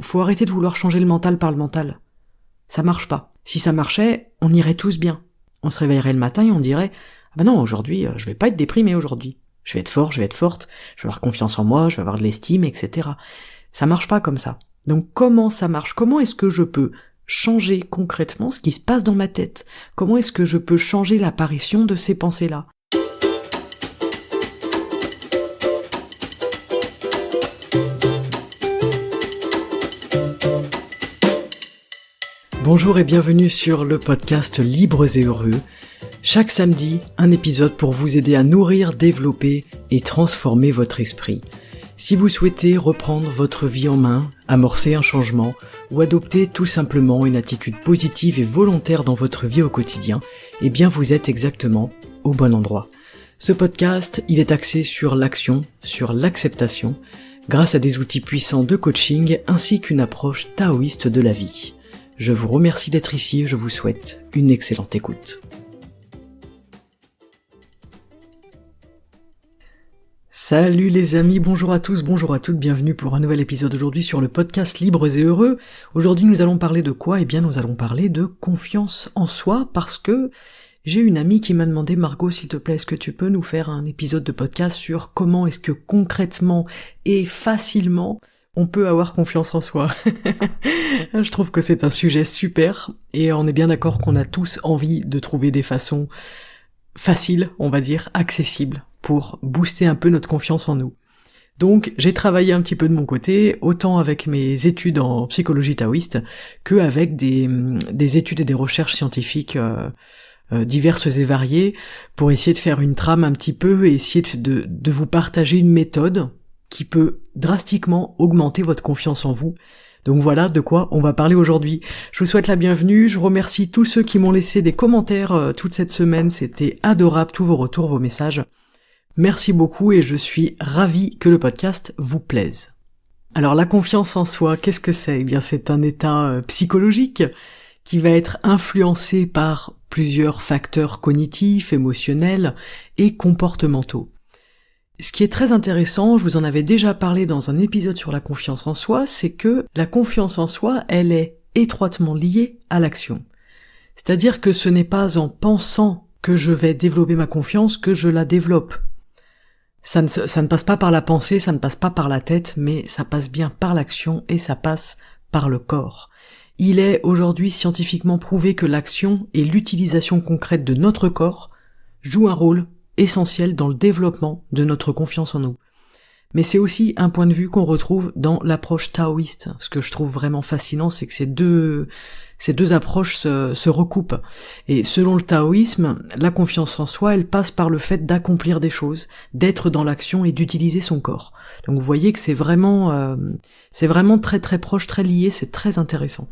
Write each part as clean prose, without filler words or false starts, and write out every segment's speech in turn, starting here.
faut arrêter de vouloir changer le mental par le mental. Ça marche pas. Si ça marchait, on irait tous bien. On se réveillerait le matin et on dirait « Ah ben non, aujourd'hui, je vais pas être déprimé aujourd'hui. Je vais être fort, je vais être forte, je vais avoir confiance en moi, je vais avoir de l'estime, etc. » Ça marche pas comme ça. Donc comment ça marche? Comment est-ce que je peux changer concrètement ce qui se passe dans ma tête? Comment est-ce que je peux changer l'apparition de ces pensées-là? Bonjour et bienvenue sur le podcast Libres et Heureux. Chaque samedi, un épisode pour vous aider à nourrir, développer et transformer votre esprit. Si vous souhaitez reprendre votre vie en main, amorcer un changement ou adopter tout simplement une attitude positive et volontaire dans votre vie au quotidien, eh bien vous êtes exactement au bon endroit. Ce podcast, il est axé sur l'action, sur l'acceptation, grâce à des outils puissants de coaching ainsi qu'une approche taoïste de la vie. Je vous remercie d'être ici et je vous souhaite une excellente écoute. Salut les amis, bonjour à tous, bonjour à toutes, bienvenue pour un nouvel épisode aujourd'hui sur le podcast Libres et Heureux. Aujourd'hui nous allons parler de quoi? Eh bien nous allons parler de confiance en soi parce que j'ai une amie qui m'a demandé « Margot, s'il te plaît, est-ce que tu peux nous faire un épisode de podcast sur comment est-ce que concrètement et facilement on peut avoir confiance en soi ?» Je trouve que c'est un sujet super et on est bien d'accord qu'on a tous envie de trouver des façons faciles, on va dire, accessibles pour booster un peu notre confiance en nous. Donc j'ai travaillé un petit peu de mon côté, autant avec mes études en psychologie taoïste que avec des études et des recherches scientifiques diverses et variées pour essayer de faire une trame un petit peu et essayer de vous partager une méthode qui peut drastiquement augmenter votre confiance en vous. Donc voilà de quoi on va parler aujourd'hui. Je vous souhaite la bienvenue, je remercie tous ceux qui m'ont laissé des commentaires toute cette semaine, c'était adorable, tous vos retours, vos messages. Merci beaucoup et je suis ravi que le podcast vous plaise. Alors la confiance en soi, qu'est-ce que c'est? Eh bien c'est un état psychologique qui va être influencé par plusieurs facteurs cognitifs, émotionnels et comportementaux. Ce qui est très intéressant, je vous en avais déjà parlé dans un épisode sur la confiance en soi, c'est que la confiance en soi, elle est étroitement liée à l'action. C'est-à-dire que ce n'est pas en pensant que je vais développer ma confiance que je la développe. Ça ne passe pas par la pensée, ça ne passe pas par la tête, mais ça passe bien par l'action et ça passe par le corps. Il est aujourd'hui scientifiquement prouvé que l'action et l'utilisation concrète de notre corps jouent un rôle essentiel dans le développement de notre confiance en nous. Mais c'est aussi un point de vue qu'on retrouve dans l'approche taoïste. Ce que je trouve vraiment fascinant, c'est que ces deux approches se recoupent. Et selon le taoïsme, la confiance en soi, elle passe par le fait d'accomplir des choses, d'être dans l'action et d'utiliser son corps. Donc vous voyez que c'est vraiment très très proche, très lié, c'est très intéressant.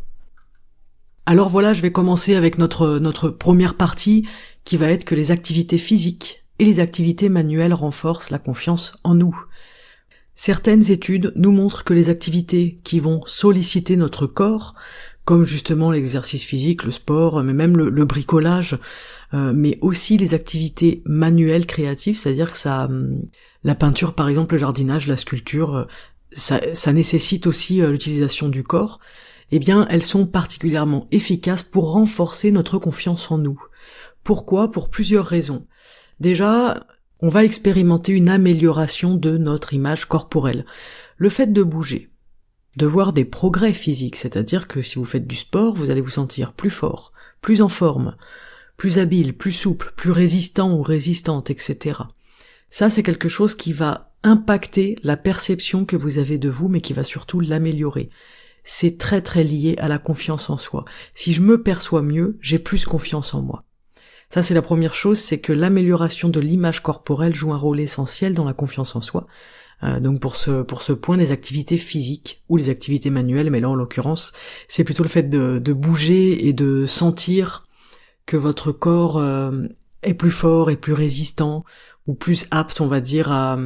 Alors voilà, je vais commencer avec notre première partie, qui va être que les activités physiques et les activités manuelles renforcent la confiance en nous. Certaines études nous montrent que les activités qui vont solliciter notre corps, comme justement l'exercice physique, le sport, mais même le bricolage, mais aussi les activités manuelles créatives, c'est-à-dire que la peinture par exemple, le jardinage, la sculpture, ça nécessite aussi l'utilisation du corps, eh bien elles sont particulièrement efficaces pour renforcer notre confiance en nous. Pourquoi? Pour plusieurs raisons. Déjà, on va expérimenter une amélioration de notre image corporelle. Le fait de bouger, de voir des progrès physiques, c'est-à-dire que si vous faites du sport, vous allez vous sentir plus fort, plus en forme, plus habile, plus souple, plus résistant ou résistante, etc. Ça, c'est quelque chose qui va impacter la perception que vous avez de vous, mais qui va surtout l'améliorer. C'est très très lié à la confiance en soi. Si je me perçois mieux, j'ai plus confiance en moi. Ça, c'est la première chose, c'est que l'amélioration de l'image corporelle joue un rôle essentiel dans la confiance en soi. Donc pour ce point des activités physiques ou les activités manuelles, mais là en l'occurrence, c'est plutôt le fait de bouger et de sentir que votre corps est plus fort et plus résistant ou plus apte, on va dire, à,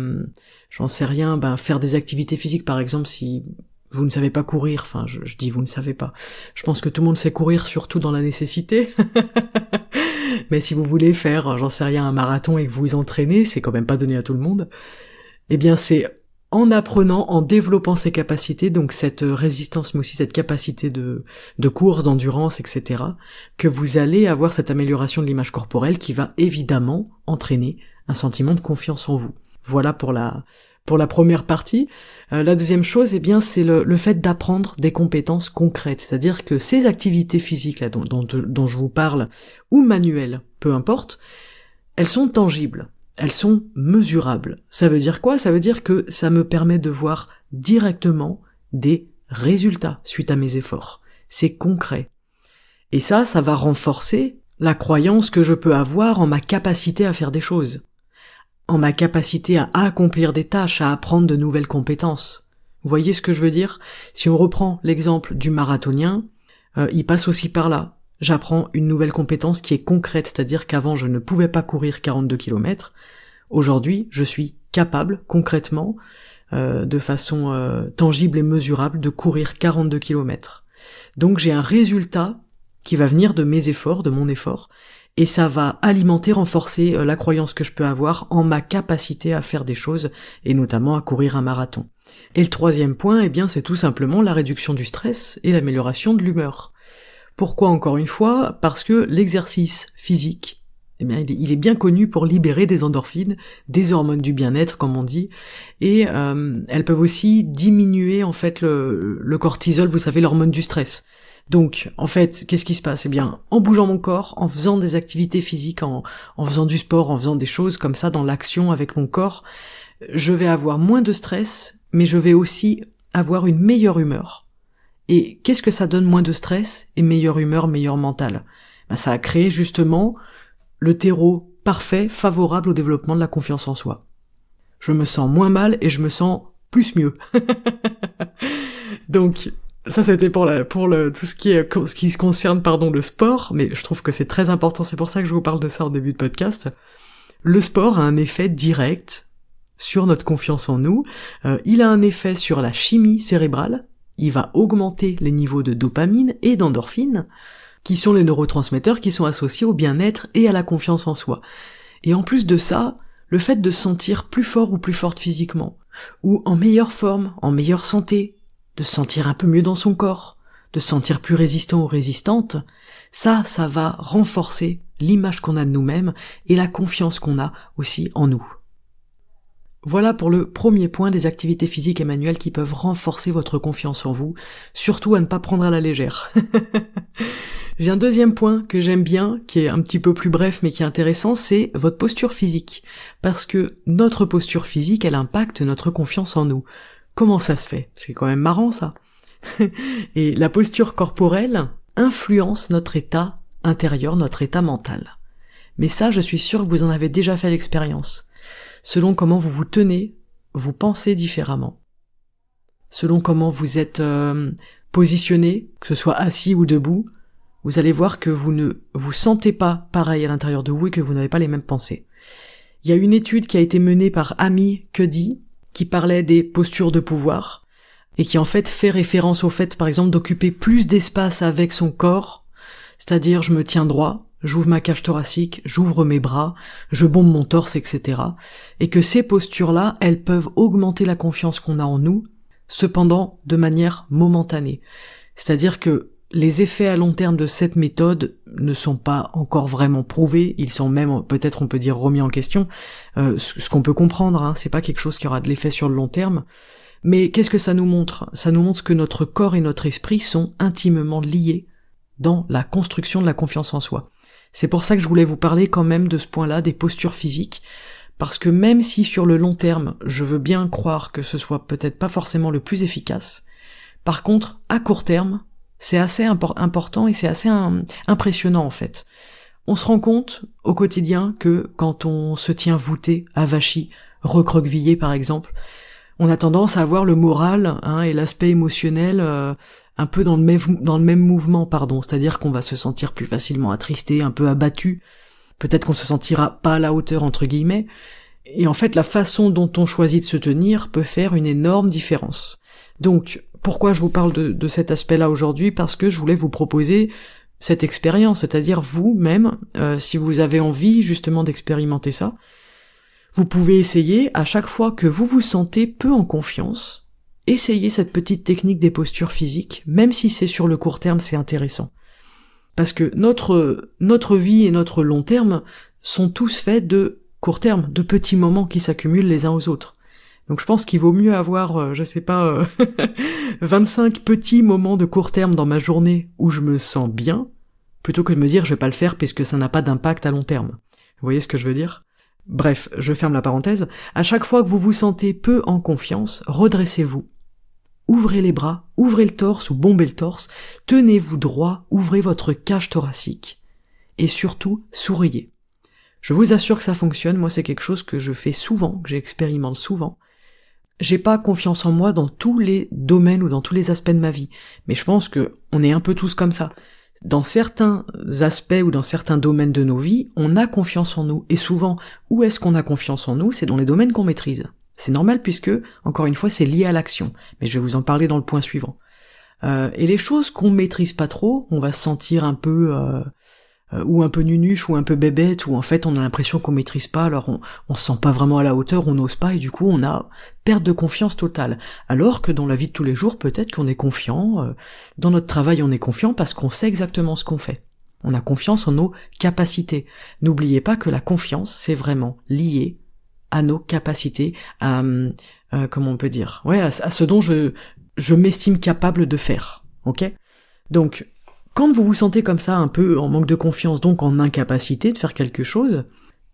j'en sais rien, faire des activités physiques, par exemple, si vous ne savez pas courir, enfin je dis vous ne savez pas, je pense que tout le monde sait courir, surtout dans la nécessité. Mais si vous voulez faire, j'en sais rien, un marathon et que vous vous entraînez, c'est quand même pas donné à tout le monde, eh bien c'est en apprenant, en développant ces capacités, donc cette résistance, mais aussi cette capacité de course, d'endurance, etc., que vous allez avoir cette amélioration de l'image corporelle qui va évidemment entraîner un sentiment de confiance en vous. Voilà pour la première partie. La deuxième chose, eh bien, c'est le fait d'apprendre des compétences concrètes, c'est-à-dire que ces activités physiques là dont je vous parle, ou manuelles, peu importe, elles sont tangibles. Elles sont mesurables. Ça veut dire quoi? Ça veut dire que ça me permet de voir directement des résultats suite à mes efforts. C'est concret. Et ça va renforcer la croyance que je peux avoir en ma capacité à faire des choses, en ma capacité à accomplir des tâches, à apprendre de nouvelles compétences. Vous voyez ce que je veux dire? Si on reprend l'exemple du marathonien, il passe aussi par là. J'apprends une nouvelle compétence qui est concrète, c'est-à-dire qu'avant je ne pouvais pas courir 42 km. Aujourd'hui, je suis capable, concrètement, de façon tangible et mesurable, de courir 42 km. Donc j'ai un résultat qui va venir de mes efforts, de mon effort, et ça va alimenter, renforcer la croyance que je peux avoir en ma capacité à faire des choses, et notamment à courir un marathon. Et le troisième point, eh bien, c'est tout simplement la réduction du stress et l'amélioration de l'humeur. Pourquoi encore une fois? Parce que l'exercice physique, eh bien, il est bien connu pour libérer des endorphines, des hormones du bien-être, comme on dit, et elles peuvent aussi diminuer en fait le cortisol, vous savez, l'hormone du stress. Donc, en fait, qu'est-ce qui se passe? Eh bien, en bougeant mon corps, en faisant des activités physiques, en faisant du sport, en faisant des choses comme ça dans l'action avec mon corps, je vais avoir moins de stress, mais je vais aussi avoir une meilleure humeur. Et qu'est-ce que ça donne moins de stress et meilleure humeur, meilleur mental? Ben, ça a créé justement le terreau parfait, favorable au développement de la confiance en soi. Je me sens moins mal et je me sens plus mieux. Donc, ça c'était pour tout ce qui se concerne, le sport, mais je trouve que c'est très important, c'est pour ça que je vous parle de ça en début de podcast. Le sport a un effet direct sur notre confiance en nous, il a un effet sur la chimie cérébrale, il va augmenter les niveaux de dopamine et d'endorphine, qui sont les neurotransmetteurs qui sont associés au bien-être et à la confiance en soi. Et en plus de ça, le fait de se sentir plus fort ou plus forte physiquement, ou en meilleure forme, en meilleure santé, de se sentir un peu mieux dans son corps, de se sentir plus résistant ou résistante, ça va renforcer l'image qu'on a de nous-mêmes et la confiance qu'on a aussi en nous. Voilà pour le premier point des activités physiques et manuelles qui peuvent renforcer votre confiance en vous, surtout à ne pas prendre à la légère. J'ai un deuxième point que j'aime bien, qui est un petit peu plus bref mais qui est intéressant, c'est votre posture physique. Parce que notre posture physique, elle impacte notre confiance en nous. Comment ça se fait? C'est quand même marrant ça. Et la posture corporelle influence notre état intérieur, notre état mental. Mais ça, je suis sûre que vous en avez déjà fait l'expérience. Selon comment vous vous tenez, vous pensez différemment. Selon comment vous êtes positionné, que ce soit assis ou debout, vous allez voir que vous ne vous sentez pas pareil à l'intérieur de vous et que vous n'avez pas les mêmes pensées. Il y a une étude qui a été menée par Amy Cuddy, qui parlait des postures de pouvoir, et qui en fait fait référence au fait, par exemple, d'occuper plus d'espace avec son corps, c'est-à-dire je me tiens droit, j'ouvre ma cage thoracique, j'ouvre mes bras, je bombe mon torse, etc. Et que ces postures-là, elles peuvent augmenter la confiance qu'on a en nous, cependant de manière momentanée. C'est-à-dire que les effets à long terme de cette méthode ne sont pas encore vraiment prouvés, ils sont même, peut-être on peut dire, remis en question, ce qu'on peut comprendre, hein, c'est pas quelque chose qui aura de l'effet sur le long terme. Mais qu'est-ce que ça nous montre? Ça nous montre que notre corps et notre esprit sont intimement liés dans la construction de la confiance en soi. C'est pour ça que je voulais vous parler quand même de ce point-là, des postures physiques, parce que même si sur le long terme, je veux bien croire que ce soit peut-être pas forcément le plus efficace, par contre, à court terme, c'est assez important et c'est assez impressionnant en fait. On se rend compte au quotidien que quand on se tient voûté, avachi, recroquevillé par exemple, on a tendance à avoir le moral et l'aspect émotionnel un peu dans le même mouvement, c'est-à-dire qu'on va se sentir plus facilement attristé, un peu abattu, peut-être qu'on se sentira pas à la hauteur entre guillemets, et en fait la façon dont on choisit de se tenir peut faire une énorme différence. Donc pourquoi je vous parle de cet aspect-là aujourd'hui? Parce que je voulais vous proposer cette expérience, c'est-à-dire vous-même, si vous avez envie justement d'expérimenter ça, Vous pouvez essayer, à chaque fois que vous vous sentez peu en confiance, essayez cette petite technique des postures physiques, même si c'est sur le court terme, c'est intéressant. Parce que notre vie et notre long terme sont tous faits de court terme, de petits moments qui s'accumulent les uns aux autres. Donc je pense qu'il vaut mieux avoir, 25 petits moments de court terme dans ma journée où je me sens bien, plutôt que de me dire je vais pas le faire puisque ça n'a pas d'impact à long terme. Vous voyez ce que je veux dire ? Bref, je ferme la parenthèse. À chaque fois que vous vous sentez peu en confiance, redressez-vous. Ouvrez les bras, ouvrez le torse ou bombez le torse, tenez-vous droit, ouvrez votre cage thoracique. Et surtout, souriez. Je vous assure que ça fonctionne, moi c'est quelque chose que je fais souvent, que j'expérimente souvent. J'ai pas confiance en moi dans tous les domaines ou dans tous les aspects de ma vie, mais je pense que on est un peu tous comme ça. Dans certains aspects ou dans certains domaines de nos vies, on a confiance en nous, et souvent, où est-ce qu'on a confiance en nous ? C'est dans les domaines qu'on maîtrise. C'est normal puisque, encore une fois, c'est lié à l'action. Mais je vais vous en parler dans le point suivant. Et les choses qu'on maîtrise pas trop, on va se sentir un peu ou un peu nunuche ou un peu bébête, ou en fait on a l'impression qu'on maîtrise pas, alors on se sent pas vraiment à la hauteur, on n'ose pas, et du coup on a perte de confiance totale. Alors que dans la vie de tous les jours, peut-être qu'on est confiant, dans notre travail on est confiant parce qu'on sait exactement ce qu'on fait. On a confiance en nos capacités. N'oubliez pas que la confiance, c'est vraiment lié à nos capacités, à comment on peut dire, à ce dont je m'estime capable de faire, ok ? Donc, quand vous vous sentez comme ça, un peu en manque de confiance, donc en incapacité de faire quelque chose,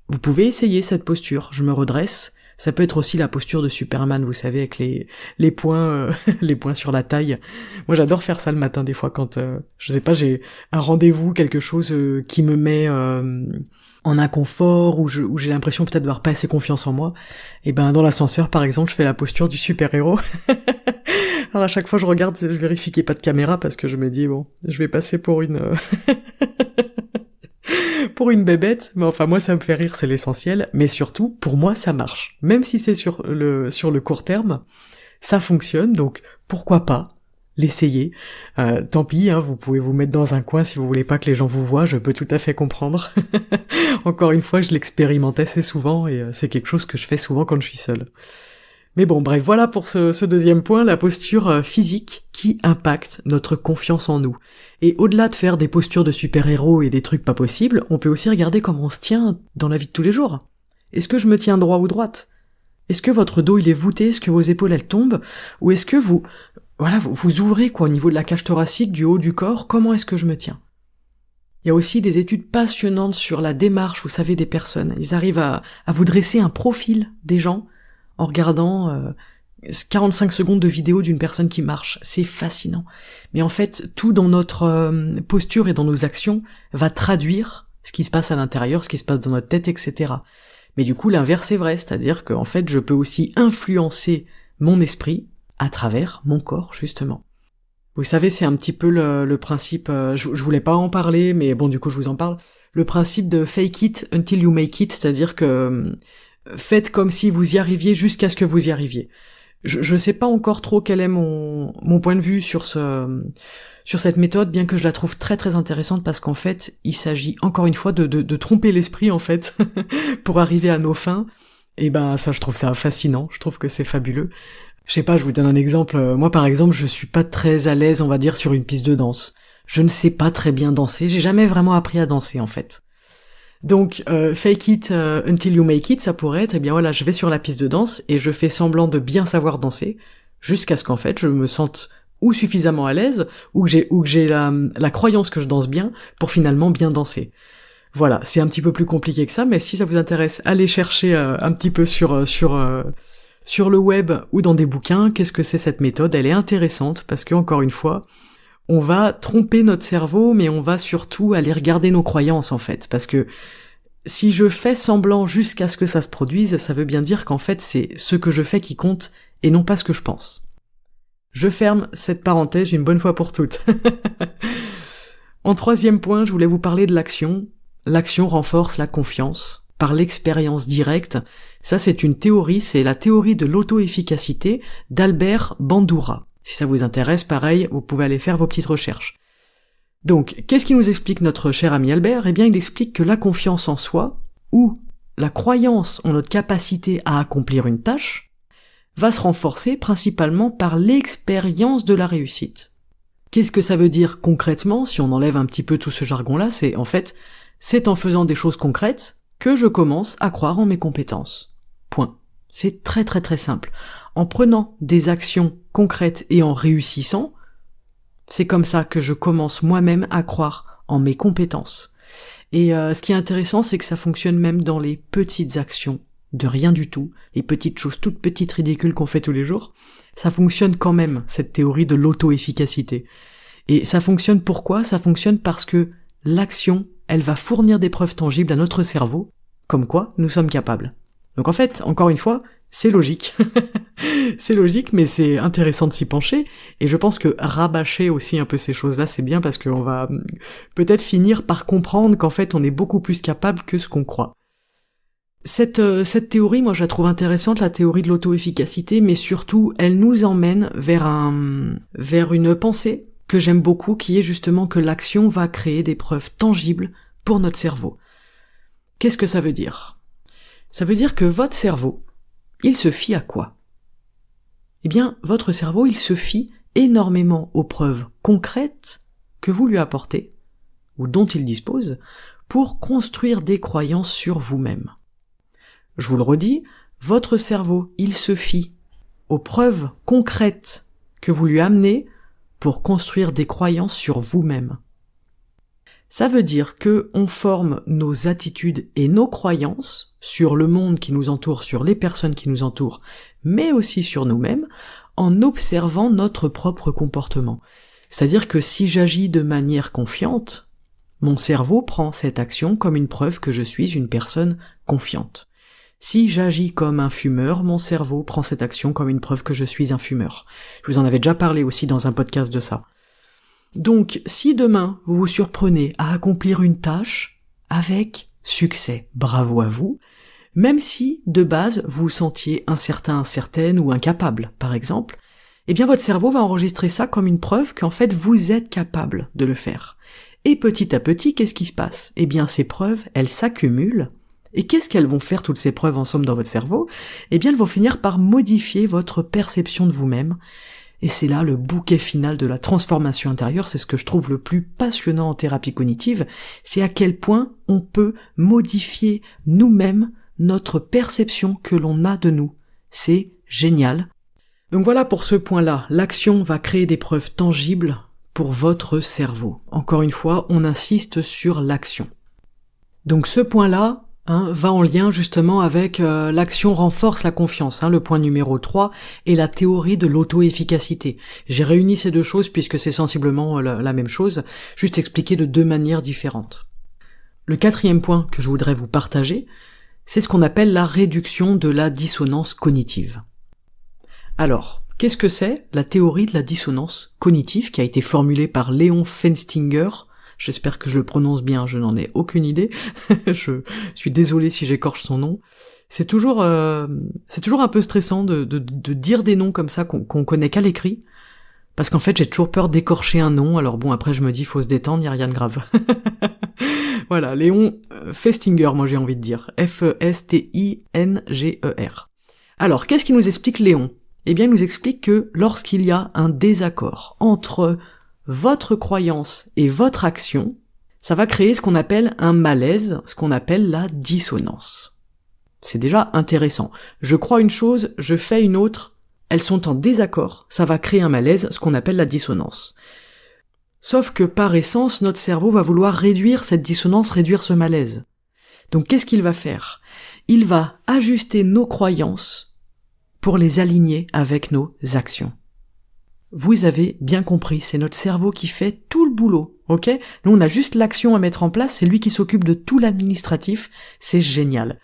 vous pouvez essayer cette posture. Je me redresse. Ça peut être aussi la posture de Superman, vous savez, avec les poings les poings sur la taille. Moi, j'adore faire ça le matin des fois quand j'ai un rendez-vous, quelque chose qui me met en inconfort, ou j'ai l'impression peut-être d'avoir pas assez confiance en moi. Et ben dans l'ascenseur, par exemple, je fais la posture du super-héros. Alors à chaque fois je regarde, je vérifie qu'il n'y ait pas de caméra parce que je me dis bon, je vais passer pour une pour une bébête, mais enfin moi ça me fait rire, c'est l'essentiel, mais surtout pour moi ça marche. Même si c'est sur le court terme, ça fonctionne, donc pourquoi pas l'essayer. Tant pis, vous pouvez vous mettre dans un coin si vous voulez pas que les gens vous voient, je peux tout à fait comprendre. Encore une fois, je l'expérimente assez souvent et c'est quelque chose que je fais souvent quand je suis seule. Mais bon, bref, voilà pour ce deuxième point, la posture physique qui impacte notre confiance en nous. Et au-delà de faire des postures de super-héros et des trucs pas possibles, on peut aussi regarder comment on se tient dans la vie de tous les jours. Est-ce que je me tiens droit ou droite ? Est-ce que votre dos il est voûté ? Est-ce que vos épaules elles tombent ? Ou est-ce que vous ouvrez au niveau de la cage thoracique, du haut du corps ? Comment est-ce que je me tiens ? Il y a aussi des études passionnantes sur la démarche, vous savez, des personnes. Ils arrivent à vous dresser un profil des gens en regardant 45 secondes de vidéo d'une personne qui marche. C'est fascinant. Mais en fait, tout dans notre posture et dans nos actions va traduire ce qui se passe à l'intérieur, ce qui se passe dans notre tête, etc. Mais du coup, l'inverse est vrai, c'est-à-dire qu'en fait, je peux aussi influencer mon esprit à travers mon corps, justement. Vous savez, c'est un petit peu le principe, je voulais pas en parler, mais bon, du coup, je vous en parle. Le principe de fake it until you make it, c'est-à-dire que faites comme si vous y arriviez jusqu'à ce que vous y arriviez. Je sais pas encore trop quel est mon point de vue sur cette méthode, bien que je la trouve très très intéressante parce qu'en fait, il s'agit encore une fois de tromper l'esprit en fait pour arriver à nos fins. Et ben ça, je trouve ça fascinant, je trouve que c'est fabuleux. Je sais pas, je vous donne un exemple. Moi par exemple, je suis pas très à l'aise, on va dire, sur une piste de danse. Je ne sais pas très bien danser, j'ai jamais vraiment appris à danser en fait. Donc, fake it until you make it, ça pourrait être, je vais sur la piste de danse et je fais semblant de bien savoir danser, jusqu'à ce qu'en fait je me sente ou suffisamment à l'aise, ou que j'ai la croyance que je danse bien, pour finalement bien danser. Voilà, c'est un petit peu plus compliqué que ça, mais si ça vous intéresse, allez chercher un petit peu sur le web ou dans des bouquins, qu'est-ce que c'est cette méthode, elle est intéressante, parce que encore une fois, on va tromper notre cerveau, mais on va surtout aller regarder nos croyances, en fait. Parce que si je fais semblant jusqu'à ce que ça se produise, ça veut bien dire qu'en fait, c'est ce que je fais qui compte, et non pas ce que je pense. Je ferme cette parenthèse une bonne fois pour toutes. En troisième point, je voulais vous parler de l'action. L'action renforce la confiance par l'expérience directe. Ça, c'est une théorie, c'est la théorie de l'auto-efficacité d'Albert Bandura. Si ça vous intéresse, pareil, vous pouvez aller faire vos petites recherches. Donc, qu'est-ce qui nous explique notre cher ami Albert ? Eh bien, il explique que la confiance en soi, ou la croyance en notre capacité à accomplir une tâche va se renforcer principalement par l'expérience de la réussite. Qu'est-ce que ça veut dire concrètement, si on enlève un petit peu tout ce jargon-là? C'est en faisant des choses concrètes que je commence à croire en mes compétences. Point. C'est très très très simple. En prenant des actions concrètes et en réussissant, c'est comme ça que je commence moi-même à croire en mes compétences. Et ce qui est intéressant, c'est que ça fonctionne même dans les petites actions de rien du tout, les petites choses toutes petites ridicules qu'on fait tous les jours. Ça fonctionne quand même, cette théorie de l'auto-efficacité. Et ça fonctionne pourquoi? Ça fonctionne parce que l'action, elle va fournir des preuves tangibles à notre cerveau, comme quoi nous sommes capables. Donc en fait, encore une fois, c'est logique. C'est logique, mais c'est intéressant de s'y pencher, et je pense que rabâcher aussi un peu ces choses-là, c'est bien parce qu'on va peut-être finir par comprendre qu'en fait on est beaucoup plus capable que ce qu'on croit. Cette théorie, moi je la trouve intéressante, la théorie de l'auto-efficacité, mais surtout elle nous emmène vers une pensée que j'aime beaucoup, qui est justement que l'action va créer des preuves tangibles pour notre cerveau. Qu'est-ce que ça veut dire? Ça veut dire que votre cerveau, il se fie à quoi? Eh bien, votre cerveau, il se fie énormément aux preuves concrètes que vous lui apportez, ou dont il dispose, pour construire des croyances sur vous-même. Je vous le redis, votre cerveau, il se fie aux preuves concrètes que vous lui amenez pour construire des croyances sur vous-même. Ça veut dire que on forme nos attitudes et nos croyances sur le monde qui nous entoure, sur les personnes qui nous entourent, mais aussi sur nous-mêmes, en observant notre propre comportement. C'est-à-dire que si j'agis de manière confiante, mon cerveau prend cette action comme une preuve que je suis une personne confiante. Si j'agis comme un fumeur, mon cerveau prend cette action comme une preuve que je suis un fumeur. Je vous en avais déjà parlé aussi dans un podcast de ça. Donc, si demain vous vous surprenez à accomplir une tâche avec succès, bravo à vous, même si de base vous vous sentiez incertain, incertaine ou incapable, par exemple, eh bien votre cerveau va enregistrer ça comme une preuve qu'en fait vous êtes capable de le faire. Et petit à petit, qu'est-ce qui se passe? Eh bien ces preuves, elles s'accumulent. Et qu'est-ce qu'elles vont faire, toutes ces preuves en somme dans votre cerveau? Eh bien elles vont finir par modifier votre perception de vous-même. Et c'est là le bouquet final de la transformation intérieure, c'est ce que je trouve le plus passionnant en thérapie cognitive, c'est à quel point on peut modifier nous-mêmes notre perception que l'on a de nous. C'est génial. Donc voilà pour ce point-là, l'action va créer des preuves tangibles pour votre cerveau. Encore une fois, on insiste sur l'action. Donc ce point-là, va en lien justement avec l'action renforce la confiance, le point numéro 3, et la théorie de l'auto-efficacité. J'ai réuni ces deux choses puisque c'est sensiblement la même chose, juste expliqué de deux manières différentes. Le quatrième point que je voudrais vous partager, c'est ce qu'on appelle la réduction de la dissonance cognitive. Alors, qu'est-ce que c'est la théorie de la dissonance cognitive qui a été formulée par Léon Festinger? J'espère que je le prononce bien, je n'en ai aucune idée. Je suis désolé si j'écorche son nom. C'est toujours un peu stressant de dire des noms comme ça qu'on connaît qu'à l'écrit, parce qu'en fait j'ai toujours peur d'écorcher un nom. Alors bon, après je me dis faut se détendre, y a rien de grave. Voilà, Léon Festinger, moi j'ai envie de dire. F-E-S-T-I-N-G-E-R. Alors, qu'est-ce qu'il nous explique Léon? Eh bien, il nous explique que lorsqu'il y a un désaccord entre votre croyance et votre action, ça va créer ce qu'on appelle un malaise, ce qu'on appelle la dissonance. C'est déjà intéressant. Je crois une chose, je fais une autre, elles sont en désaccord, ça va créer un malaise, ce qu'on appelle la dissonance. Sauf que par essence, notre cerveau va vouloir réduire cette dissonance, réduire ce malaise. Donc qu'est-ce qu'il va faire? Il va ajuster nos croyances pour les aligner avec nos actions. Vous avez bien compris, c'est notre cerveau qui fait tout le boulot, ok? Nous, on a juste l'action à mettre en place, c'est lui qui s'occupe de tout l'administratif, c'est génial.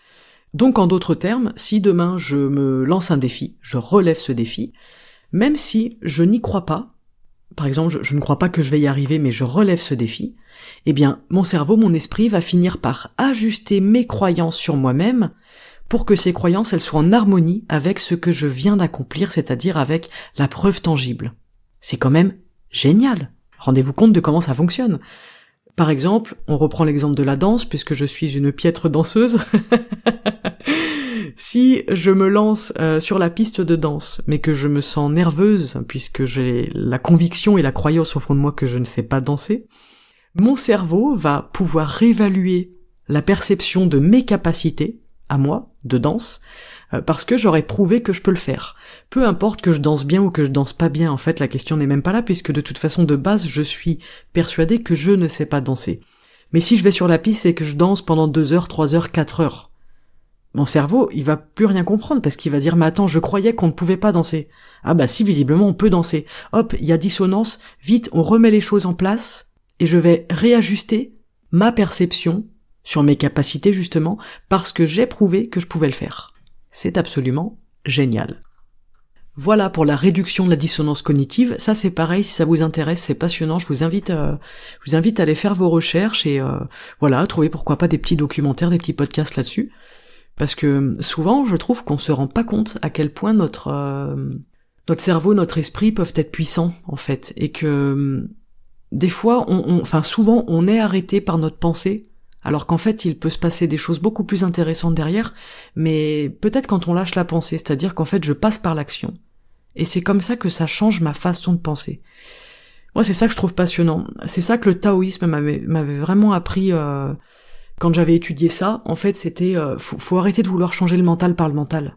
Donc, en d'autres termes, si demain je me lance un défi, je relève ce défi, même si je n'y crois pas, par exemple, je ne crois pas que je vais y arriver, mais je relève ce défi, eh bien, mon cerveau, mon esprit va finir par ajuster mes croyances sur moi-même pour que ces croyances, elles soient en harmonie avec ce que je viens d'accomplir, c'est-à-dire avec la preuve tangible. C'est quand même génial. Rendez-vous compte de comment ça fonctionne. Par exemple, on reprend l'exemple de la danse, puisque je suis une piètre danseuse. Si je me lance sur la piste de danse, mais que je me sens nerveuse, puisque j'ai la conviction et la croyance au fond de moi que je ne sais pas danser, mon cerveau va pouvoir réévaluer la perception de mes capacités, à moi, de danse, parce que j'aurais prouvé que je peux le faire. Peu importe que je danse bien ou que je danse pas bien, en fait, la question n'est même pas là, puisque de toute façon, de base, je suis persuadé que je ne sais pas danser. Mais si je vais sur la piste et que je danse pendant 2 heures, 3 heures, 4 heures, mon cerveau, il va plus rien comprendre, parce qu'il va dire « Mais attends, je croyais qu'on ne pouvait pas danser. » Ah bah si, visiblement, on peut danser. Hop, il y a dissonance, vite, on remet les choses en place, et je vais réajuster ma perception sur mes capacités, justement, parce que j'ai prouvé que je pouvais le faire. C'est absolument génial. Voilà pour la réduction de la dissonance cognitive. Ça, c'est pareil, si ça vous intéresse, c'est passionnant. Je vous invite à aller faire vos recherches et voilà, trouver pourquoi pas des petits documentaires, des petits podcasts là-dessus. Parce que souvent, je trouve qu'on se rend pas compte à quel point notre cerveau, notre esprit peuvent être puissants, en fait, et que des fois, souvent, on est arrêté par notre pensée, alors qu'en fait, il peut se passer des choses beaucoup plus intéressantes derrière, mais peut-être quand on lâche la pensée, c'est-à-dire qu'en fait, je passe par l'action. Et c'est comme ça que ça change ma façon de penser. Moi, c'est ça que je trouve passionnant. C'est ça que le taoïsme m'avait vraiment appris quand j'avais étudié ça. En fait, c'était faut arrêter de vouloir changer le mental par le mental.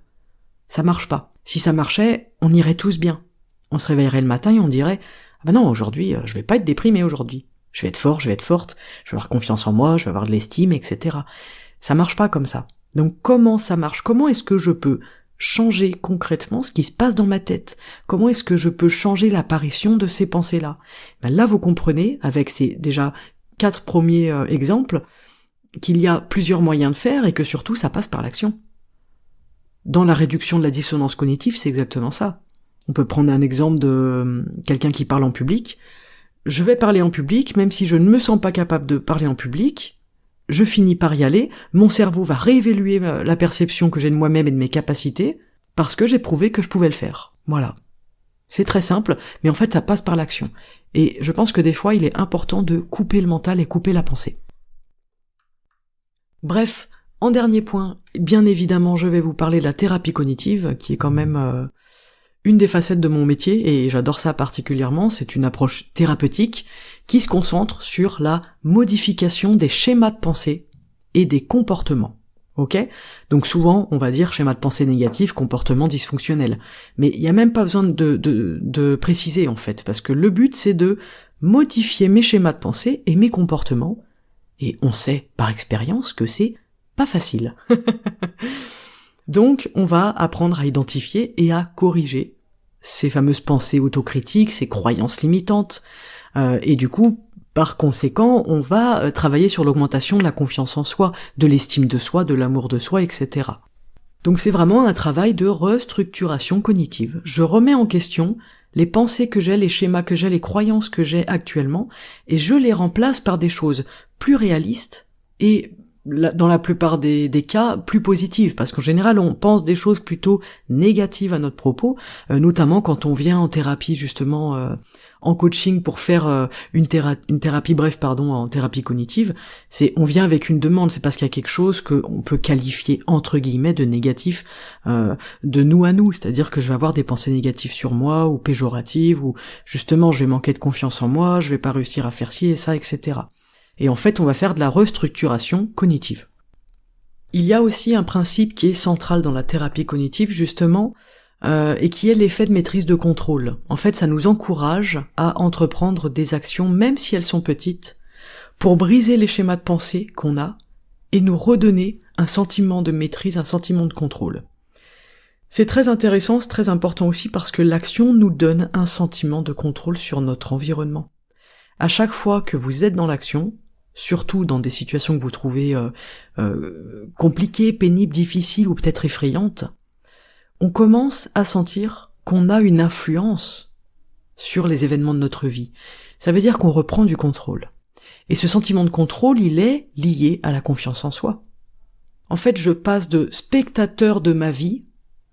Ça marche pas. Si ça marchait, on irait tous bien. On se réveillerait le matin et on dirait « Ah ben non, aujourd'hui, je vais pas être déprimé aujourd'hui. Je vais être fort, je vais être forte, je vais avoir confiance en moi, je vais avoir de l'estime, etc. » Ça marche pas comme ça. Donc comment ça marche? Comment est-ce que je peux changer concrètement ce qui se passe dans ma tête? Comment est-ce que je peux changer l'apparition de ces pensées-là? Ben là, vous comprenez, avec ces déjà 4 premiers exemples, qu'il y a plusieurs moyens de faire et que surtout ça passe par l'action. Dans la réduction de la dissonance cognitive, c'est exactement ça. On peut prendre un exemple de quelqu'un qui parle en public. Je vais parler en public, même si je ne me sens pas capable de parler en public, je finis par y aller, mon cerveau va réévaluer la perception que j'ai de moi-même et de mes capacités, parce que j'ai prouvé que je pouvais le faire. Voilà. C'est très simple, mais en fait ça passe par l'action. Et je pense que des fois il est important de couper le mental et couper la pensée. Bref, en dernier point, bien évidemment je vais vous parler de la thérapie cognitive, qui est quand même une des facettes de mon métier, et j'adore ça particulièrement. C'est une approche thérapeutique qui se concentre sur la modification des schémas de pensée et des comportements. Ok? Donc souvent, on va dire schéma de pensée négatif, comportement dysfonctionnel. Mais il n'y a même pas besoin de préciser, en fait, parce que le but, c'est de modifier mes schémas de pensée et mes comportements, et on sait par expérience que c'est pas facile. Donc, on va apprendre à identifier et à corriger ces fameuses pensées autocritiques, ces croyances limitantes, et du coup, par conséquent, on va travailler sur l'augmentation de la confiance en soi, de l'estime de soi, de l'amour de soi, etc. Donc c'est vraiment un travail de restructuration cognitive. Je remets en question les pensées que j'ai, les schémas que j'ai, les croyances que j'ai actuellement, et je les remplace par des choses plus réalistes et dans la plupart des cas, plus positives, parce qu'en général, on pense des choses plutôt négatives à notre propos, notamment quand on vient en thérapie, justement, en coaching pour faire une thérapie en thérapie cognitive, on vient avec une demande, c'est parce qu'il y a quelque chose qu'on peut qualifier, entre guillemets, de négatif, de nous à nous, c'est-à-dire que je vais avoir des pensées négatives sur moi, ou péjoratives, ou justement, je vais manquer de confiance en moi, je vais pas réussir à faire ci et ça, etc. Et en fait, on va faire de la restructuration cognitive. Il y a aussi un principe qui est central dans la thérapie cognitive, justement, et qui est l'effet de maîtrise de contrôle. En fait, ça nous encourage à entreprendre des actions, même si elles sont petites, pour briser les schémas de pensée qu'on a, et nous redonner un sentiment de maîtrise, un sentiment de contrôle. C'est très intéressant, c'est très important aussi, parce que l'action nous donne un sentiment de contrôle sur notre environnement. À chaque fois que vous êtes dans l'action, surtout dans des situations que vous trouvez compliquées, pénibles, difficiles ou peut-être effrayantes, on commence à sentir qu'on a une influence sur les événements de notre vie. Ça veut dire qu'on reprend du contrôle. Et ce sentiment de contrôle, il est lié à la confiance en soi. En fait, je passe de spectateur de ma vie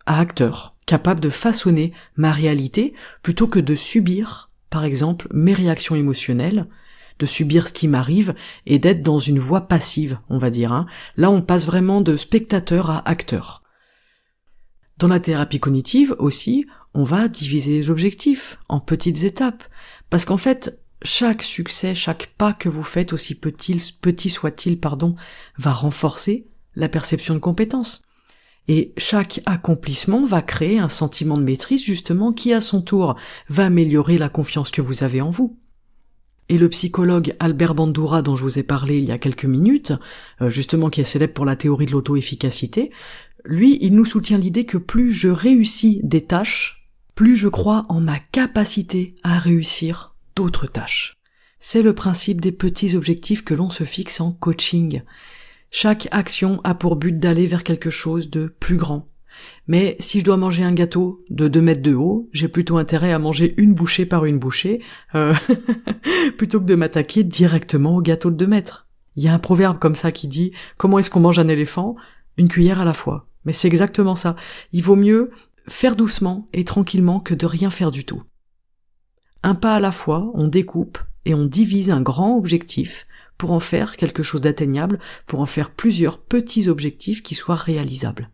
à acteur, capable de façonner ma réalité plutôt que de subir, par exemple, mes réactions émotionnelles, de subir ce qui m'arrive et d'être dans une voie passive, on va dire, hein. Là, on passe vraiment de spectateur à acteur. Dans la thérapie cognitive aussi, on va diviser les objectifs en petites étapes, parce qu'en fait, chaque succès, chaque pas que vous faites, aussi petit soit-il, va renforcer la perception de compétence. Et chaque accomplissement va créer un sentiment de maîtrise, justement, qui à son tour va améliorer la confiance que vous avez en vous. Et le psychologue Albert Bandura, dont je vous ai parlé il y a quelques minutes, justement qui est célèbre pour la théorie de l'auto-efficacité, lui, il nous soutient l'idée que plus je réussis des tâches, plus je crois en ma capacité à réussir d'autres tâches. C'est le principe des petits objectifs que l'on se fixe en coaching. Chaque action a pour but d'aller vers quelque chose de plus grand. Mais si je dois manger un gâteau de 2 mètres de haut, j'ai plutôt intérêt à manger une bouchée par une bouchée, plutôt que de m'attaquer directement au gâteau de 2 mètres. Il y a un proverbe comme ça qui dit « Comment est-ce qu'on mange un éléphant ? Une cuillère à la fois ». Mais c'est exactement ça. Il vaut mieux faire doucement et tranquillement que de rien faire du tout. Un pas à la fois, on découpe et on divise un grand objectif pour en faire quelque chose d'atteignable, pour en faire plusieurs petits objectifs qui soient réalisables.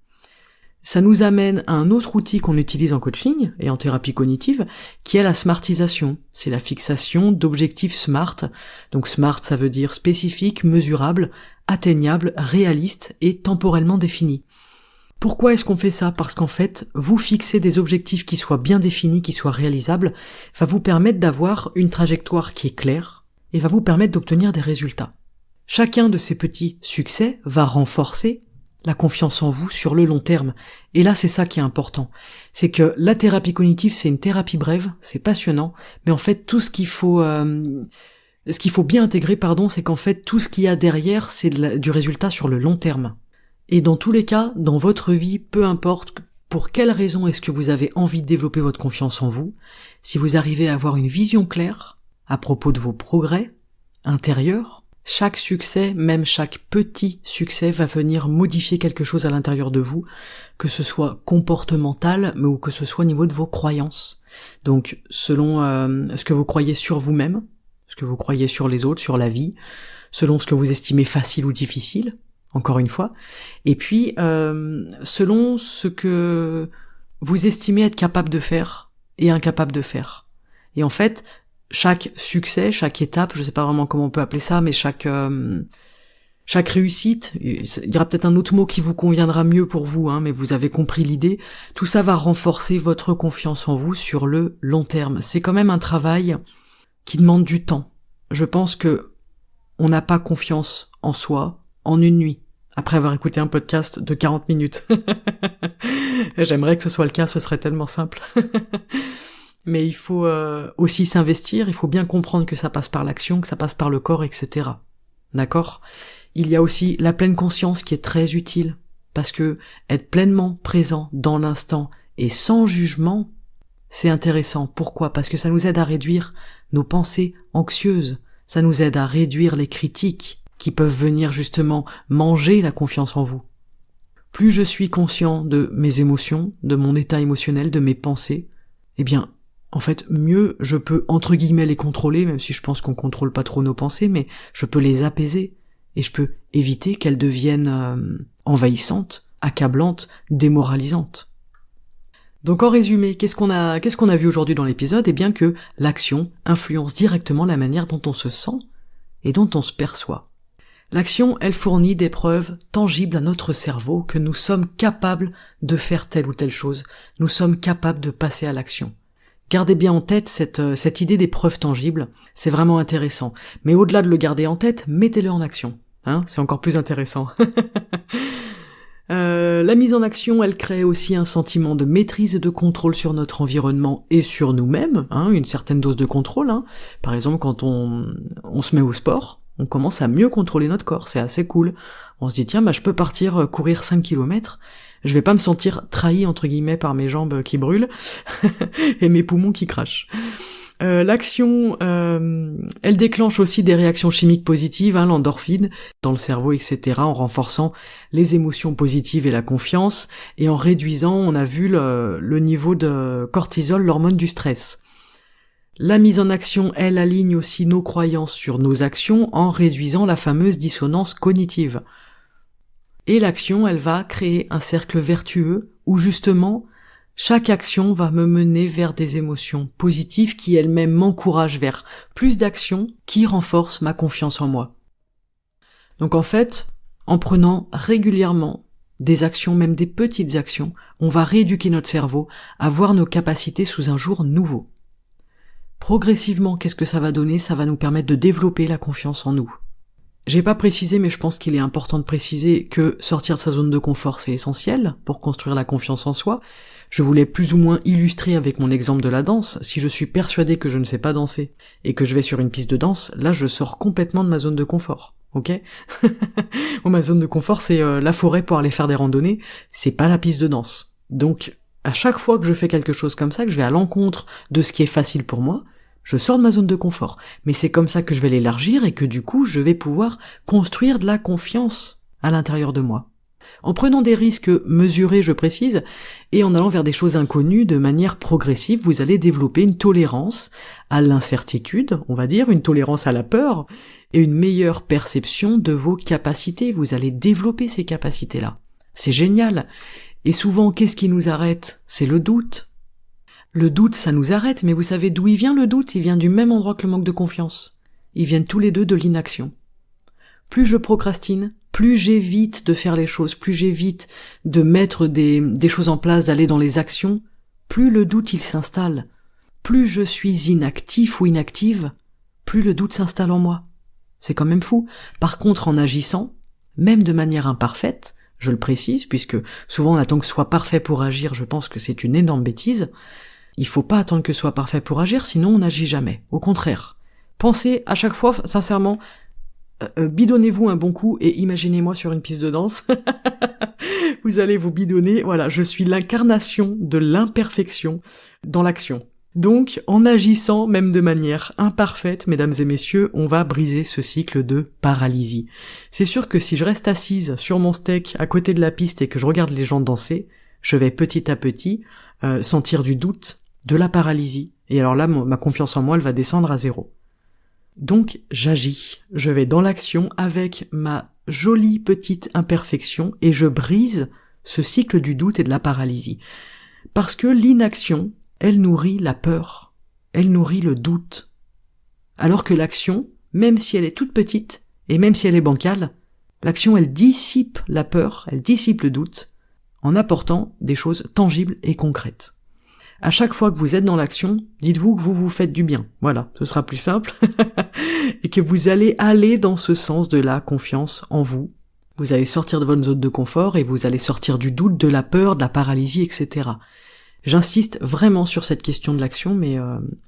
Ça nous amène à un autre outil qu'on utilise en coaching et en thérapie cognitive, qui est la smartisation. C'est la fixation d'objectifs SMART. Donc SMART, ça veut dire spécifique, mesurable, atteignable, réaliste et temporellement défini. Pourquoi est-ce qu'on fait ça ? Parce qu'en fait, vous fixer des objectifs qui soient bien définis, qui soient réalisables, va vous permettre d'avoir une trajectoire qui est claire et va vous permettre d'obtenir des résultats. Chacun de ces petits succès va renforcer la confiance en vous sur le long terme. Et là, c'est ça qui est important. C'est que la thérapie cognitive, c'est une thérapie brève, c'est passionnant, mais en fait, tout ce qu'il faut bien intégrer, c'est qu'en fait, tout ce qu'il y a derrière, c'est du résultat sur le long terme. Et dans tous les cas, dans votre vie, peu importe pour quelle raison est-ce que vous avez envie de développer votre confiance en vous, si vous arrivez à avoir une vision claire à propos de vos progrès intérieurs, chaque succès, même chaque petit succès, va venir modifier quelque chose à l'intérieur de vous, que ce soit comportemental, mais ou que ce soit au niveau de vos croyances. Donc, selon ce que vous croyez sur vous-même, ce que vous croyez sur les autres, sur la vie, selon ce que vous estimez facile ou difficile, encore une fois, et puis selon ce que vous estimez être capable de faire et incapable de faire. Et en fait, chaque succès, chaque étape, je sais pas vraiment comment on peut appeler ça, mais chaque réussite, il y aura peut-être un autre mot qui vous conviendra mieux pour vous, mais vous avez compris l'idée, tout ça va renforcer votre confiance en vous sur le long terme. C'est quand même un travail qui demande du temps. Je pense que on n'a pas confiance en soi en une nuit, après avoir écouté un podcast de 40 minutes. J'aimerais que ce soit le cas, ce serait tellement simple. Mais il faut aussi s'investir, il faut bien comprendre que ça passe par l'action, que ça passe par le corps, etc. D'accord ? Il y a aussi la pleine conscience qui est très utile, parce que être pleinement présent dans l'instant et sans jugement, c'est intéressant. Pourquoi ? Parce que ça nous aide à réduire nos pensées anxieuses, ça nous aide à réduire les critiques qui peuvent venir justement manger la confiance en vous. Plus je suis conscient de mes émotions, de mon état émotionnel, de mes pensées, eh bien, en fait, mieux je peux entre guillemets les contrôler, même si je pense qu'on contrôle pas trop nos pensées, mais je peux les apaiser et je peux éviter qu'elles deviennent envahissantes, accablantes, démoralisantes. Donc en résumé, qu'est-ce qu'on a vu aujourd'hui dans l'épisode ? Eh bien que l'action influence directement la manière dont on se sent et dont on se perçoit. L'action, elle fournit des preuves tangibles à notre cerveau que nous sommes capables de faire telle ou telle chose. Nous sommes capables de passer à l'action. Gardez bien en tête cette idée des preuves tangibles, c'est vraiment intéressant. Mais au-delà de le garder en tête, mettez-le en action. C'est encore plus intéressant. La mise en action, elle crée aussi un sentiment de maîtrise et de contrôle sur notre environnement et sur nous-mêmes, une certaine dose de contrôle. Par exemple, quand on se met au sport, on commence à mieux contrôler notre corps, c'est assez cool. On se dit, tiens, je peux partir courir 5 km, je vais pas me sentir trahi, entre guillemets, par mes jambes qui brûlent et mes poumons qui crachent. L'action, elle déclenche aussi des réactions chimiques positives, l'endorphine, dans le cerveau, etc., en renforçant les émotions positives et la confiance, et en réduisant, on a vu, le niveau de cortisol, l'hormone du stress. La mise en action, elle aligne aussi nos croyances sur nos actions en réduisant la fameuse dissonance cognitive. Et l'action, elle va créer un cercle vertueux où justement, chaque action va me mener vers des émotions positives qui elles-mêmes m'encouragent vers plus d'actions qui renforcent ma confiance en moi. Donc en fait, en prenant régulièrement des actions, même des petites actions, on va rééduquer notre cerveau à voir nos capacités sous un jour nouveau. Progressivement, qu'est-ce que ça va donner ? Ça va nous permettre de développer la confiance en nous. J'ai pas précisé, mais je pense qu'il est important de préciser que sortir de sa zone de confort, c'est essentiel pour construire la confiance en soi. Je voulais plus ou moins illustrer avec mon exemple de la danse. Si je suis persuadé que je ne sais pas danser et que je vais sur une piste de danse, là je sors complètement de ma zone de confort. Ok. Bon, ma zone de confort, c'est la forêt pour aller faire des randonnées, c'est pas la piste de danse. Donc, à chaque fois que je fais quelque chose comme ça, que je vais à l'encontre de ce qui est facile pour moi, je sors de ma zone de confort. Mais c'est comme ça que je vais l'élargir et que du coup, je vais pouvoir construire de la confiance à l'intérieur de moi. En prenant des risques mesurés, je précise, et en allant vers des choses inconnues de manière progressive, vous allez développer une tolérance à l'incertitude, on va dire, une tolérance à la peur, et une meilleure perception de vos capacités. Vous allez développer ces capacités-là. C'est génial. Et souvent, qu'est-ce qui nous arrête ? C'est le doute. Le doute, ça nous arrête, mais vous savez d'où il vient le doute ? Il vient du même endroit que le manque de confiance. Ils viennent tous les deux de l'inaction. Plus je procrastine, plus j'évite de faire les choses, plus j'évite de mettre des choses en place, d'aller dans les actions, plus le doute il s'installe. Plus je suis inactif ou inactive, plus le doute s'installe en moi. C'est quand même fou. Par contre, en agissant, même de manière imparfaite, je le précise, puisque souvent on attend que ce soit parfait pour agir, je pense que c'est une énorme bêtise. Il faut pas attendre que ce soit parfait pour agir, sinon on n'agit jamais. Au contraire. Pensez à chaque fois, sincèrement, bidonnez-vous un bon coup et imaginez-moi sur une piste de danse. Vous allez vous bidonner, voilà, je suis l'incarnation de l'imperfection dans l'action. Donc, en agissant, même de manière imparfaite, mesdames et messieurs, on va briser ce cycle de paralysie. C'est sûr que si je reste assise sur mon steak à côté de la piste et que je regarde les gens danser, je vais petit à petit sentir du doute, de la paralysie, et alors là, ma confiance en moi, elle va descendre à 0. Donc, j'agis, je vais dans l'action avec ma jolie petite imperfection et je brise ce cycle du doute et de la paralysie. Parce que l'inaction, elle nourrit la peur, elle nourrit le doute. Alors que l'action, même si elle est toute petite, et même si elle est bancale, l'action elle dissipe la peur, elle dissipe le doute, en apportant des choses tangibles et concrètes. À chaque fois que vous êtes dans l'action, dites-vous que vous vous faites du bien. Voilà, ce sera plus simple. Et que vous allez aller dans ce sens de la confiance en vous. Vous allez sortir de votre zone de confort et vous allez sortir du doute, de la peur, de la paralysie, etc. J'insiste vraiment sur cette question de l'action, mais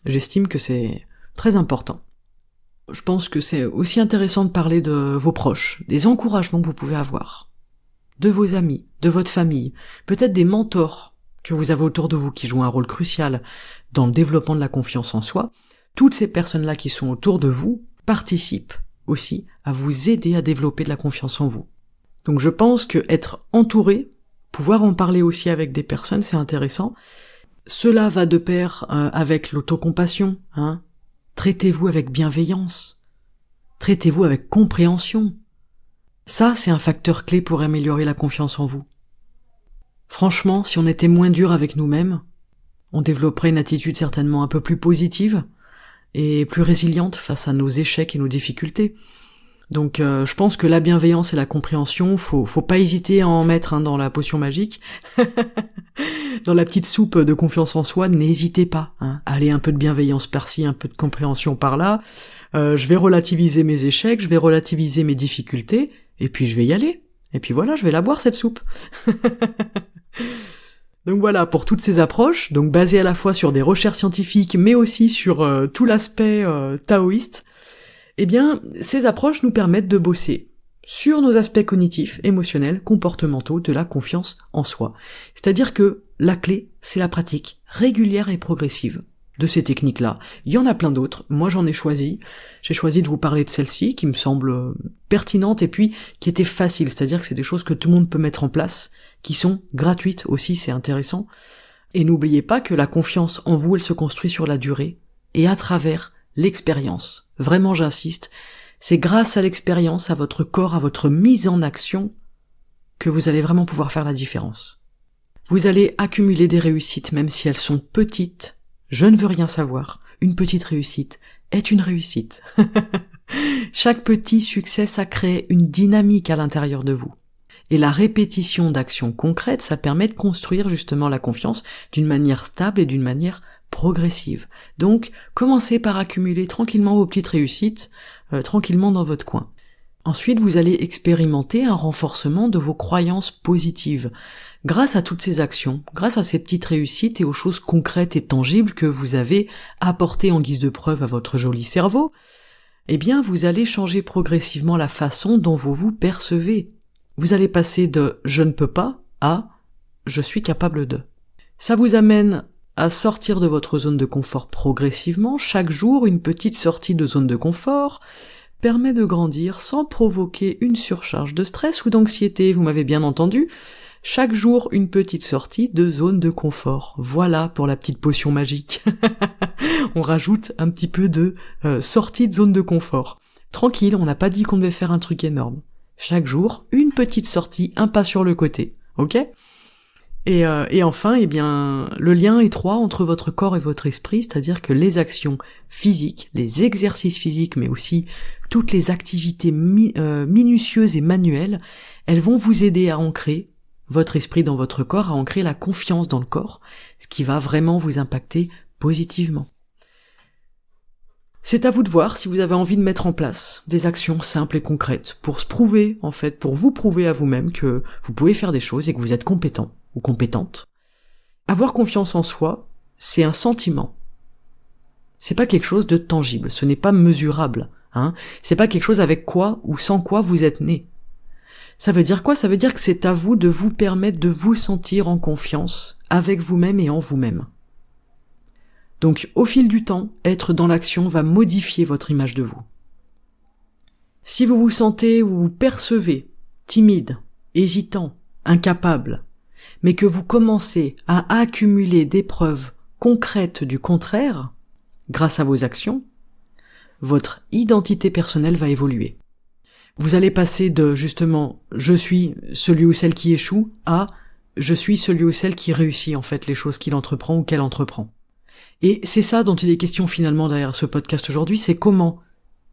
j'estime que c'est très important. Je pense que c'est aussi intéressant de parler de vos proches, des encouragements que vous pouvez avoir, de vos amis, de votre famille, peut-être des mentors que vous avez autour de vous qui jouent un rôle crucial dans le développement de la confiance en soi. Toutes ces personnes-là qui sont autour de vous participent aussi à vous aider à développer de la confiance en vous. Donc je pense que être entouré, pouvoir en parler aussi avec des personnes, c'est intéressant. Cela va de pair avec l'autocompassion, hein. Traitez-vous avec bienveillance. Traitez-vous avec compréhension. Ça, c'est un facteur clé pour améliorer la confiance en vous. Franchement, si on était moins dur avec nous-mêmes, on développerait une attitude certainement un peu plus positive et plus résiliente face à nos échecs et nos difficultés. Donc je pense que la bienveillance et la compréhension, faut pas hésiter à en mettre dans la potion magique. Dans la petite soupe de confiance en soi, n'hésitez pas. Allez, un peu de bienveillance par-ci, un peu de compréhension par-là. Je vais relativiser mes échecs, je vais relativiser mes difficultés, et puis je vais y aller. Et puis voilà, je vais la boire cette soupe. Donc voilà, pour toutes ces approches, donc basées à la fois sur des recherches scientifiques, mais aussi sur tout l'aspect taoïste, eh bien, ces approches nous permettent de bosser sur nos aspects cognitifs, émotionnels, comportementaux de la confiance en soi. C'est-à-dire que la clé, c'est la pratique régulière et progressive de ces techniques-là. Il y en a plein d'autres, moi j'en ai choisi. J'ai choisi de vous parler de celle-ci, qui me semble pertinente et puis qui était facile, c'est-à-dire que c'est des choses que tout le monde peut mettre en place, qui sont gratuites aussi, c'est intéressant. Et n'oubliez pas que la confiance en vous, elle se construit sur la durée, et à travers l'expérience. Vraiment, j'insiste, c'est grâce à l'expérience, à votre corps, à votre mise en action que vous allez vraiment pouvoir faire la différence. Vous allez accumuler des réussites, même si elles sont petites. Je ne veux rien savoir. Une petite réussite est une réussite. Chaque petit succès, ça crée une dynamique à l'intérieur de vous. Et la répétition d'actions concrètes, ça permet de construire justement la confiance d'une manière stable et d'une manière progressive. Donc, commencez par accumuler tranquillement vos petites réussites, tranquillement dans votre coin. Ensuite, vous allez expérimenter un renforcement de vos croyances positives. Grâce à toutes ces actions, grâce à ces petites réussites et aux choses concrètes et tangibles que vous avez apportées en guise de preuve à votre joli cerveau, eh bien, vous allez changer progressivement la façon dont vous vous percevez. Vous allez passer de « je ne peux pas » à « je suis capable de ». Ça vous amène à sortir de votre zone de confort progressivement. Chaque jour, une petite sortie de zone de confort permet de grandir sans provoquer une surcharge de stress ou d'anxiété, vous m'avez bien entendu. Chaque jour, une petite sortie de zone de confort. Voilà pour la petite potion magique. On rajoute un petit peu de sortie de zone de confort. Tranquille, on n'a pas dit qu'on devait faire un truc énorme. Chaque jour, une petite sortie, un pas sur le côté, ok ? Et enfin, eh bien, le lien étroit entre votre corps et votre esprit, c'est-à-dire que les actions physiques, les exercices physiques, mais aussi toutes les activités minutieuses et manuelles, elles vont vous aider à ancrer votre esprit dans votre corps, à ancrer la confiance dans le corps, ce qui va vraiment vous impacter positivement. C'est à vous de voir si vous avez envie de mettre en place des actions simples et concrètes pour se prouver, en fait, pour vous prouver à vous-même que vous pouvez faire des choses et que vous êtes compétent ou compétente. Avoir confiance en soi, c'est un sentiment. C'est pas quelque chose de tangible, ce n'est pas mesurable, hein. C'est pas quelque chose avec quoi ou sans quoi vous êtes né. Ça veut dire quoi? Ça veut dire que c'est à vous de vous permettre de vous sentir en confiance avec vous-même et en vous-même. Donc, au fil du temps, être dans l'action va modifier votre image de vous. Si vous vous sentez ou vous percevez timide, hésitant, incapable, mais que vous commencez à accumuler des preuves concrètes du contraire, grâce à vos actions, votre identité personnelle va évoluer. Vous allez passer de, justement, je suis celui ou celle qui échoue, à je suis celui ou celle qui réussit, en fait, les choses qu'il entreprend ou qu'elle entreprend. Et c'est ça dont il est question finalement derrière ce podcast aujourd'hui, c'est comment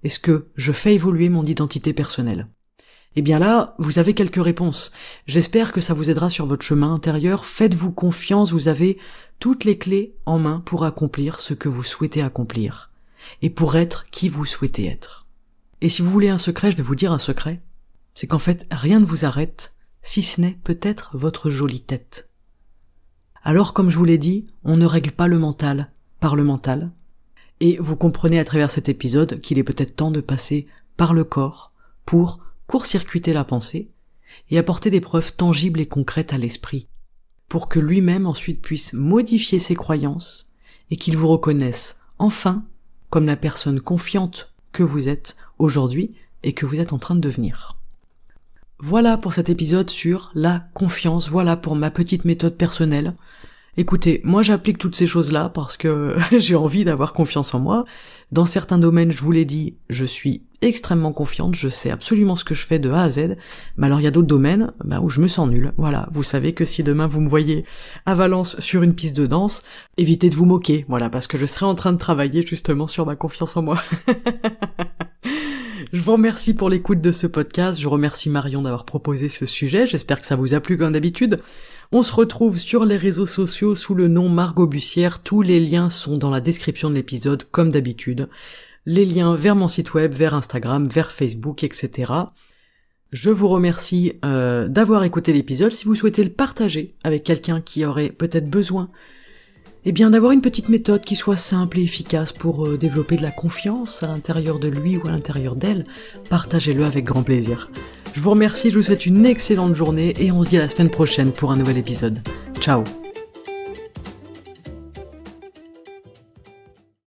est-ce que je fais évoluer mon identité personnelle. Et bien là, vous avez quelques réponses. J'espère que ça vous aidera sur votre chemin intérieur. Faites-vous confiance, vous avez toutes les clés en main pour accomplir ce que vous souhaitez accomplir. Et pour être qui vous souhaitez être. Et si vous voulez un secret, je vais vous dire un secret. C'est qu'en fait, rien ne vous arrête, si ce n'est peut-être votre jolie tête. Alors, comme je vous l'ai dit, on ne règle pas le mental par le mental. Et vous comprenez à travers cet épisode qu'il est peut-être temps de passer par le corps pour court-circuiter la pensée et apporter des preuves tangibles et concrètes à l'esprit, pour que lui-même ensuite puisse modifier ses croyances et qu'il vous reconnaisse enfin comme la personne confiante que vous êtes aujourd'hui et que vous êtes en train de devenir. Voilà pour cet épisode sur la confiance, voilà pour ma petite méthode personnelle. Écoutez, moi j'applique toutes ces choses-là parce que j'ai envie d'avoir confiance en moi. Dans certains domaines, je vous l'ai dit, je suis extrêmement confiante, je sais absolument ce que je fais de A à Z, mais alors il y a d'autres domaines où je me sens nulle. Voilà, vous savez que si demain vous me voyez à Valence sur une piste de danse, évitez de vous moquer, voilà, parce que je serai en train de travailler justement sur ma confiance en moi. Je vous remercie pour l'écoute de ce podcast, je remercie Marion d'avoir proposé ce sujet, j'espère que ça vous a plu comme d'habitude. On se retrouve sur les réseaux sociaux sous le nom Margot Bussière, tous les liens sont dans la description de l'épisode comme d'habitude. Les liens vers mon site web, vers Instagram, vers Facebook, etc. Je vous remercie d'avoir écouté l'épisode. Si vous souhaitez le partager avec quelqu'un qui aurait peut-être besoin, d'avoir une petite méthode qui soit simple et efficace pour développer de la confiance à l'intérieur de lui ou à l'intérieur d'elle, partagez-le avec grand plaisir. Je vous remercie, je vous souhaite une excellente journée et on se dit à la semaine prochaine pour un nouvel épisode. Ciao!